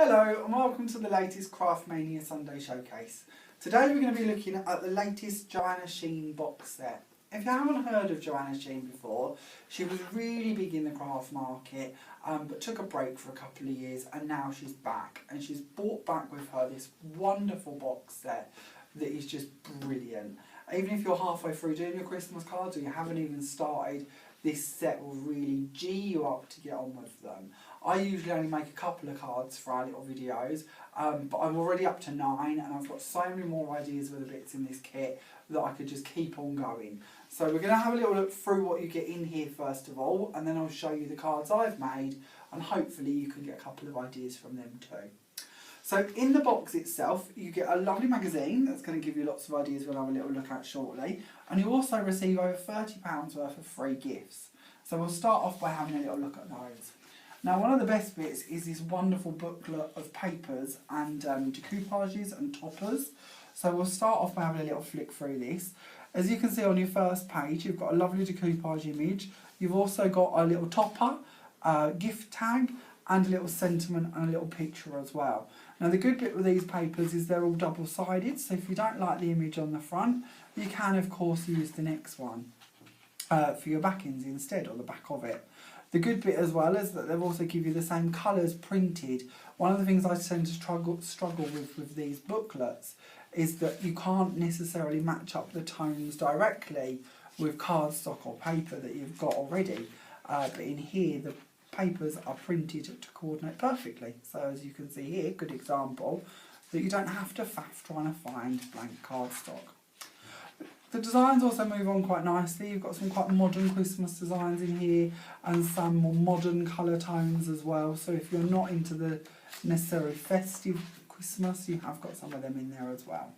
Hello and welcome to the latest Craftmania Sunday Showcase. Today we're going to be looking at the latest Joanna Sheen box set. If you haven't heard of Joanna Sheen before, she was really big in the craft market but took a break for a couple of years and now she's back. And she's brought back with her this wonderful box set that is just brilliant. Even if you're halfway through doing your Christmas cards or you haven't even started, this set will really G you up to get on with them. I usually only make a couple of cards for our little videos, but I'm already up to 9 and I've got so many more ideas with the bits in this kit that I could just keep on going. So we're going to have a little look through what you get in here first of all, and then I'll show you the cards I've made and hopefully you can get a couple of ideas from them too. So in the box itself, you get a lovely magazine that's going to give you lots of ideas we'll have a little look at shortly. And you also receive over £30 worth of free gifts. So we'll start off by having a little look at those. Now one of the best bits is this wonderful booklet of papers and decoupages and toppers. So we'll start off by having a little flick through this. As you can see on your first page, you've got a lovely decoupage image. You've also got a little topper, gift tag, and a little sentiment and a little picture as well. Now the good bit with these papers is they're all double-sided, so if you don't like the image on the front, you can of course use the next one for your backings instead, or the back of it. The good bit as well is that they've also give you the same colours printed. One of the things I tend to struggle with these booklets is that you can't necessarily match up the tones directly with cardstock or paper that you've got already, but in here the papers are printed to coordinate perfectly. So as you can see here, good example, that you don't have to faff trying to find blank cardstock. The designs also move on quite nicely. You've got some quite modern Christmas designs in here and some more modern colour tones as well. So if you're not into the necessarily festive Christmas, you have got some of them in there as well.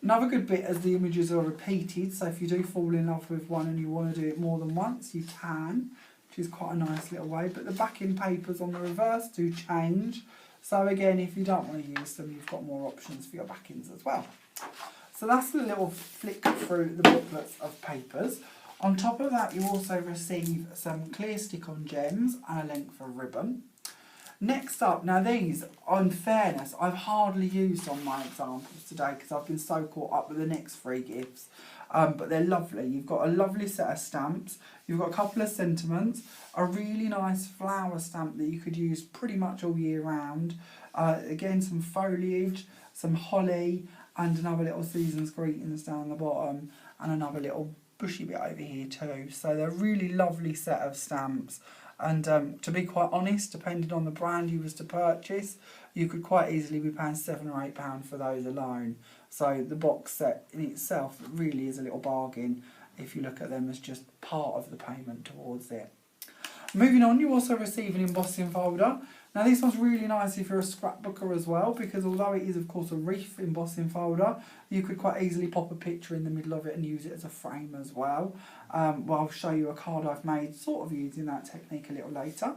Another good bit is the images are repeated. So if you do fall in love with one and you want to do it more than once, you can, which is quite a nice little way. But the backing papers on the reverse do change. So again, if you don't want to use them, you've got more options for your backings as well. So that's the little flick through the booklets of papers. On top of that, you also receive some clear stick-on gems and a length of ribbon. Next up, now these, in fairness, I've hardly used on my examples today because I've been so caught up with the next 3 gifts. But they're lovely. You've got a lovely set of stamps. You've got a couple of sentiments, a really nice flower stamp that you could use pretty much all year round. Again, some foliage, some holly, and another little season's greetings down the bottom, and another little bushy bit over here too. So they're a really lovely set of stamps. And to be quite honest, depending on the brand you was to purchase, you could quite easily be paying £7 or £8 for those alone. So the box set in itself really is a little bargain if you look at them as just part of the payment towards it. Moving on, you also receive an embossing folder. Now this one's really nice if you're a scrapbooker as well, because although it is of course a reef embossing folder, you could quite easily pop a picture in the middle of it and use it as a frame as well. Well, I'll show you a card I've made sort of using that technique a little later.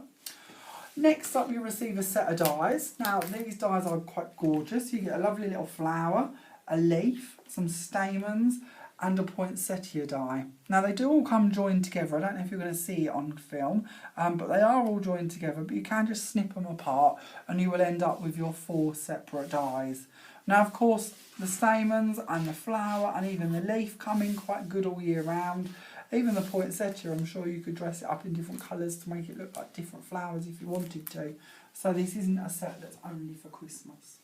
Next up, you receive a set of dies. Now these dies are quite gorgeous. You get a lovely little flower, a leaf, some stamens, and a poinsettia die. Now they do all come joined together. I don't know if you're going to see it on film, but they are all joined together, but you can just snip them apart and you will end up with your 4 separate dies. Now of course the stamens and the flower and even the leaf come in quite good all year round. Even the poinsettia, I'm sure you could dress it up in different colours to make it look like different flowers if you wanted to. So this isn't a set that's only for Christmas.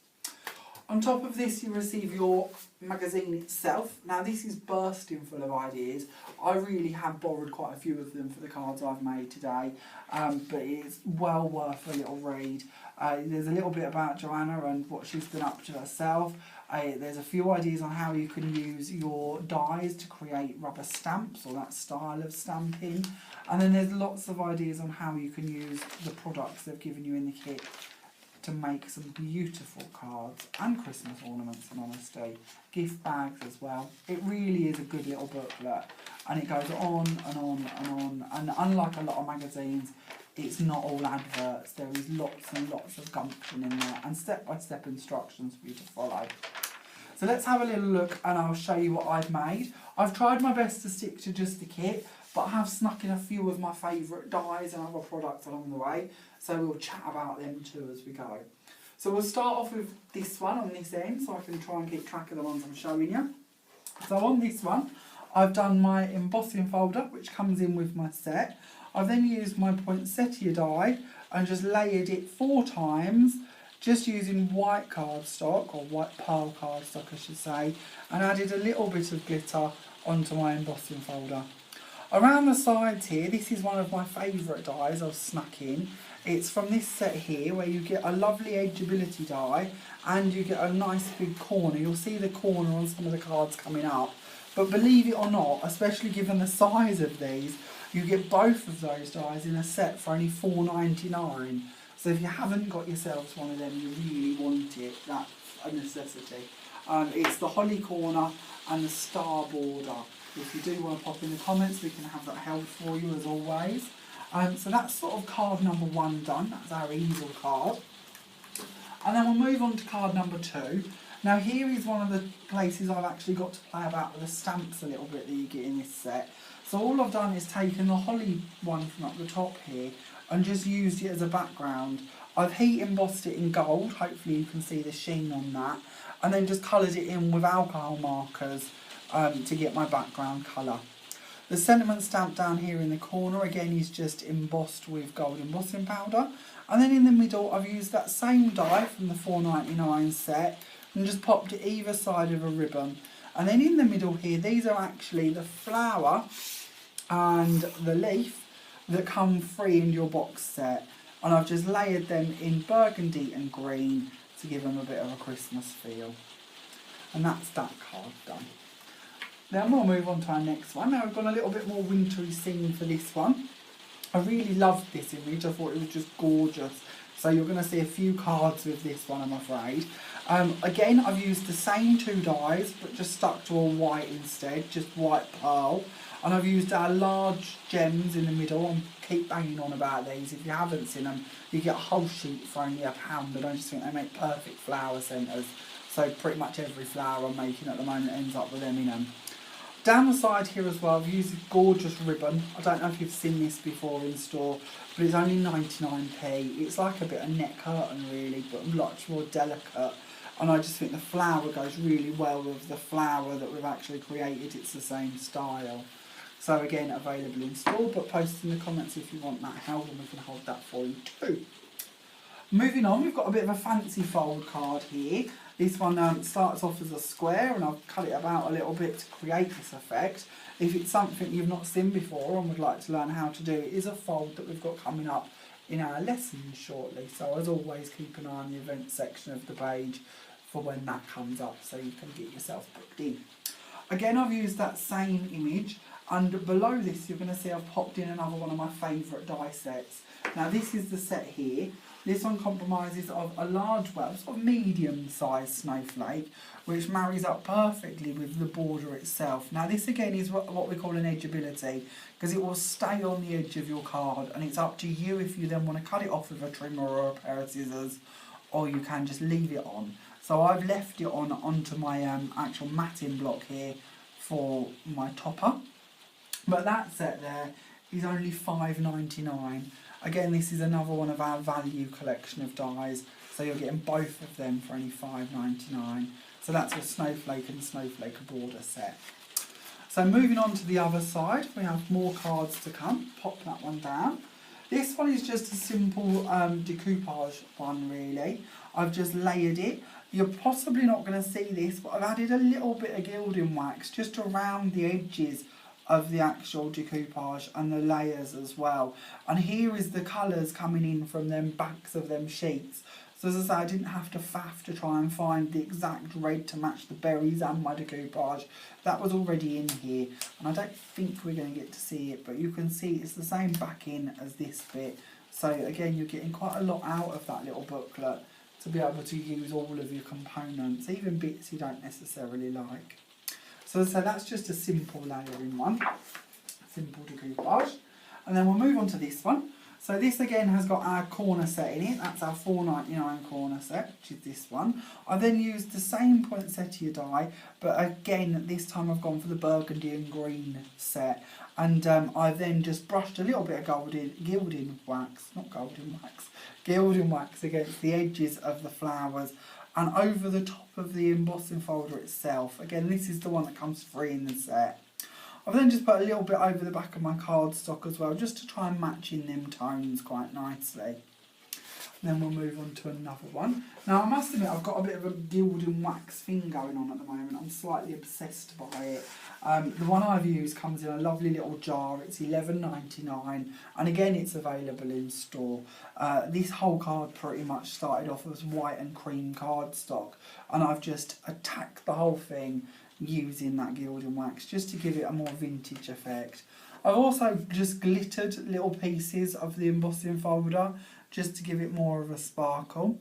On top of this, you receive your magazine itself. Now this is bursting full of ideas. I really have borrowed quite a few of them for the cards I've made today, but it's well worth a little read. There's a little bit about Joanna and what she's been up to herself. There's a few ideas on how you can use your dies to create rubber stamps or that style of stamping. And then there's lots of ideas on how you can use the products they've given you in the kit to make some beautiful cards and Christmas ornaments in honesty. Gift bags as well. It really is a good little booklet and it goes on and on and on, and unlike a lot of magazines, it's not all adverts. There is lots and lots of gumption in there and step-by-step instructions for you to follow. So let's have a little look and I'll show you what I've made. I've tried my best to stick to just the kit, but I have snuck in a few of my favourite dies and other products along the way, so we'll chat about them too as we go. So we'll start off with this one on this end, so I can try and keep track of the ones I'm showing you. So on this one, I've done my embossing folder, which comes in with my set. I've then used my poinsettia die and just layered it 4 times, just using white cardstock, or white pearl cardstock I should say, and added a little bit of glitter onto my embossing folder. Around the sides here, this is one of my favourite dies I've snuck in. It's from this set here, where you get a lovely edgeability die and you get a nice big corner. You'll see the corner on some of the cards coming up. But believe it or not, especially given the size of these, you get both of those dies in a set for only $4.99. So if you haven't got yourselves one of them, you really want it. That's a necessity. It's the holly corner and the star border. If you do want to pop in the comments, we can have that held for you as always. So that's sort of card number 1 done. That's our easel card. And then we'll move on to card number 2. Now here is one of the places I've actually got to play about with the stamps a little bit that you get in this set. So all I've done is taken the holly one from up the top here and just used it as a background. I've heat embossed it in gold, hopefully you can see the sheen on that, and then just coloured it in with alcohol markers to get my background colour. The sentiment stamp down here in the corner again is just embossed with gold embossing powder, and then in the middle I've used that same die from the $4.99 set and just popped it either side of a ribbon. And then in the middle here, these are actually the flower and the leaf that come free in your box set, and I've just layered them in burgundy and green to give them a bit of a Christmas feel. And that's that card done. Then we'll move on to our next one. Now we've got a little bit more wintry scene for this one. I really loved this image, I thought it was just gorgeous. So you're going to see a few cards with this one, I'm afraid. Again, I've used the same 2 dies, but just stuck to a white instead, just white pearl. And I've used our large gems in the middle, and keep banging on about these. If you haven't seen them, you get a whole sheet for only £1, and I just think they make perfect flower centres. So pretty much every flower I'm making at the moment ends up with them in them. Down the side here as well, I've used this gorgeous ribbon. I don't know if you've seen this before in store, but it's only 99p. It's like a bit of net curtain really, but much more delicate. And I just think the flower goes really well with the flower that we've actually created. It's the same style. So again, available in store, but post in the comments if you want that held, and we can hold that for you too. Moving on, we've got a bit of a fancy fold card here. This one starts off as a square, and I've cut it about a little bit to create this effect. If it's something you've not seen before and would like to learn how to do, it is a fold that we've got coming up in our lessons shortly. So as always, keep an eye on the event section of the page for when that comes up, so you can get yourself booked in. Again, I've used that same image, and below this you're going to see I've popped in another one of my favourite die sets. Now this is the set here. This one compromises of a large, well, sort of medium-sized snowflake, which marries up perfectly with the border itself. Now this again is what we call an edgeability, because it will stay on the edge of your card, and it's up to you if you then want to cut it off with a trimmer or a pair of scissors, or you can just leave it on. So I've left it on onto my actual matting block here for my topper. But that set there is only $5.99. Again, this is another one of our value collection of dies, so you're getting both of them for only $5.99. So that's a snowflake and snowflake border set. So moving on to the other side, we have more cards to come. Pop that one down. This one is just a simple decoupage one really. I've just layered it. You're possibly not going to see this, but I've added a little bit of gilding wax just around the edges of the actual decoupage and the layers as well. And here is the colours coming in from them backs of them sheets. So as I say, I didn't have to faff to try and find the exact red to match the berries and my decoupage. That was already in here, and I don't think we're going to get to see it, but you can see it's the same backing as this bit. So again, you're getting quite a lot out of that little booklet to be able to use all of your components, even bits you don't necessarily like. So that's just a simple layering one, simple decoupage. And then we'll move on to this one. So this again has got our corner set in it. That's our $4.99 corner set, which is this one. I then used the same poinsettia die, but again this time I've gone for the burgundy and green set. And I then just brushed a little bit of gilding wax against the edges of the flowers and over the top of the embossing folder itself. Again, this is the one that comes free in the set. I've then just put a little bit over the back of my cardstock as well, just to try and match in them tones quite nicely. And then we'll move on to another one. Now I must admit I've got a bit of a gilding wax thing going on at the moment. I'm slightly obsessed by it. The one I've used comes in a lovely little jar. It's $11.99 and again it's available in store. This whole card pretty much started off as white and cream cardstock, and I've just attacked the whole thing using that gilding wax just to give it a more vintage effect. I've also just glittered little pieces of the embossing folder just to give it more of a sparkle.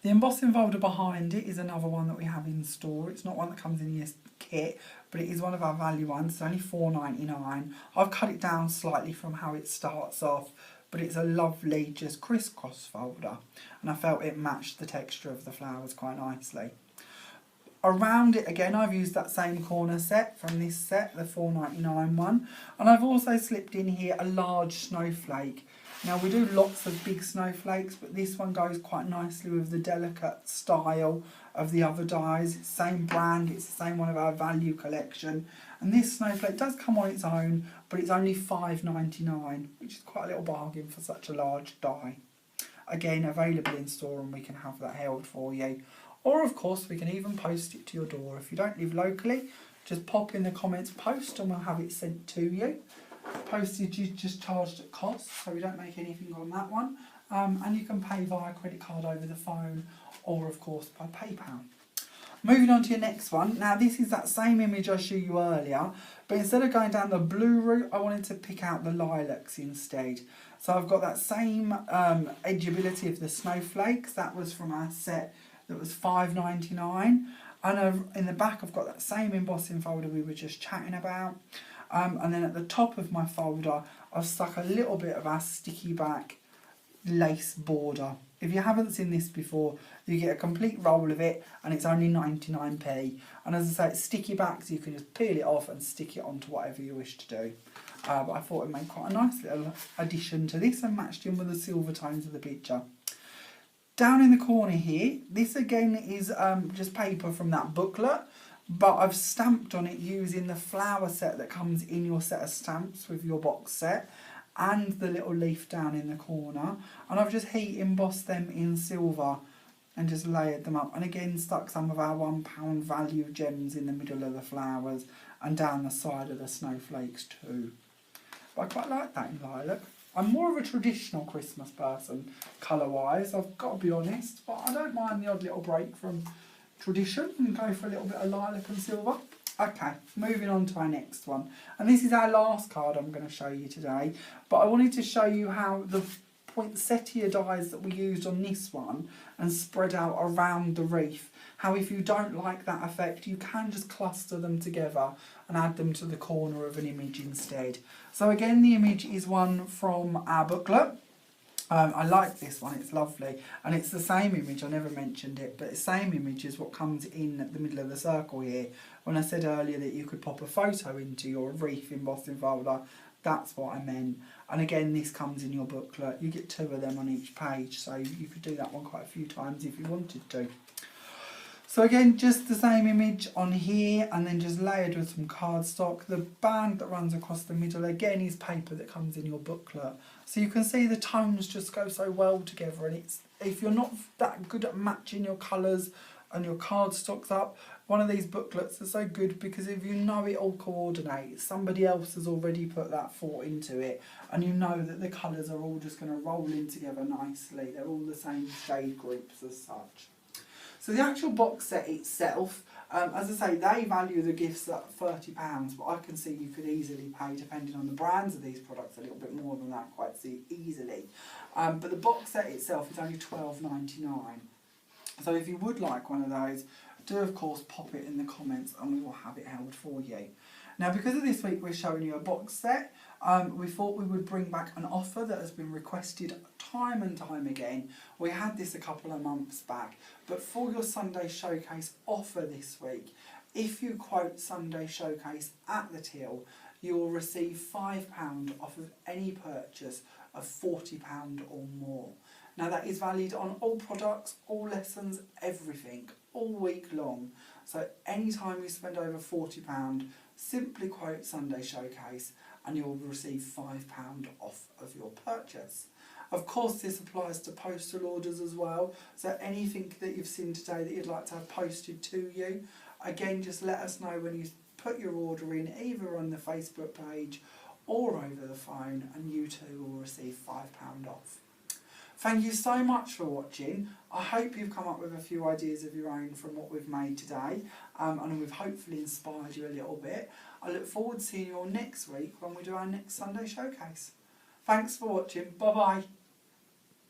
The embossing folder behind it is another one that we have in store. It's not one that comes in this kit, but it is one of our value ones. It's only $4.99. I've cut it down slightly from how it starts off, but it's a lovely just crisscross folder, and I felt it matched the texture of the flowers quite nicely. Around it again I've used that same corner set from this set, the $4.99 one, and I've also slipped in here a large snowflake. Now we do lots of big snowflakes, but this one goes quite nicely with the delicate style of the other dies. It's the same brand, it's the same one of our value collection, and this snowflake does come on its own, but it's only $5.99, which is quite a little bargain for such a large die. Again, available in store and we can have that held for you. Or of course we can even post it to your door. If you don't live locally, just pop in the comments post and we'll have it sent to you. Postage is just charged at cost, so we don't make anything on that one. And you can pay via credit card over the phone or of course by PayPal. Moving on to your next one. Now this is that same image I showed you earlier, but instead of going down the blue route, I wanted to pick out the lilacs instead. So I've got that same edgeability of the snowflakes. That was from our set that was $5.99, and in the back I've got that same embossing folder we were just chatting about, and then at the top of my folder I've stuck a little bit of our sticky back lace border. If you haven't seen this before, you get a complete roll of it and it's only 99p, and as I say, it's sticky back, so you can just peel it off and stick it onto whatever you wish to do. But I thought it made quite a nice little addition to this and matched in with the silver tones of the picture. Down in the corner here, this again is just paper from that booklet, but I've stamped on it using the flower set that comes in your set of stamps with your box set, and the little leaf down in the corner, and I've just heat embossed them in silver and just layered them up, and again stuck some of our £1 value gems in the middle of the flowers and down the side of the snowflakes too. But I quite like that in lilac. I'm more of a traditional Christmas person, colour-wise, I've got to be honest, but I don't mind the odd little break from tradition and go for a little bit of lilac and silver. Okay, moving on to our next one. And this is our last card I'm going to show you today, but I wanted to show you how the poinsettia dies that we used on this one and spread out around the wreath, how if you don't like that effect, you can just cluster them together and add them to the corner of an image instead. So again, the image is one from our booklet. I like this one, it's lovely, and it's the same image, I never mentioned it, but the same image is what comes in at the middle of the circle here. When I said earlier that you could pop a photo into your wreath embossing folder, that's what I meant. And again, this comes in your booklet. You get 2 of them on each page, so you could do that one quite a few times if you wanted to. So again, just the same image on here, and then just layered with some cardstock. The band that runs across the middle again is paper that comes in your booklet. So you can see the tones just go so well together, and it's, if you're not that good at matching your colours and your cardstocks up, one of these booklets are so good because if you know it all coordinates, somebody else has already put that thought into it, and you know that the colours are all just going to roll in together nicely. They're all the same shade groups as such. So the actual box set itself, as I say, they value the gifts at £30, but I can see you could easily pay, depending on the brands of these products, a little bit more than that quite easily. But the box set itself is only $12.99. So if you would like one of those, do of course pop it in the comments and we will have it held for you. Now, because of this week we're showing you a box set, we thought we would bring back an offer that has been requested time and time again. We had this a couple of months back, but for your Sunday Showcase offer this week, if you quote Sunday Showcase at the till, you will receive £5 off of any purchase of £40 or more. Now that is valid on all products, all lessons, everything, all week long. So anytime you spend over £40, simply quote Sunday Showcase and you'll receive £5 off of your purchase. Of course, this applies to postal orders as well. So anything that you've seen today that you'd like to have posted to you, again, just let us know when you put your order in, either on the Facebook page or over the phone, and you too will receive £5 off. Thank you so much for watching. I hope you've come up with a few ideas of your own from what we've made today, and we've hopefully inspired you a little bit. I look forward to seeing you all next week when we do our next Sunday Showcase. Thanks for watching. Bye bye.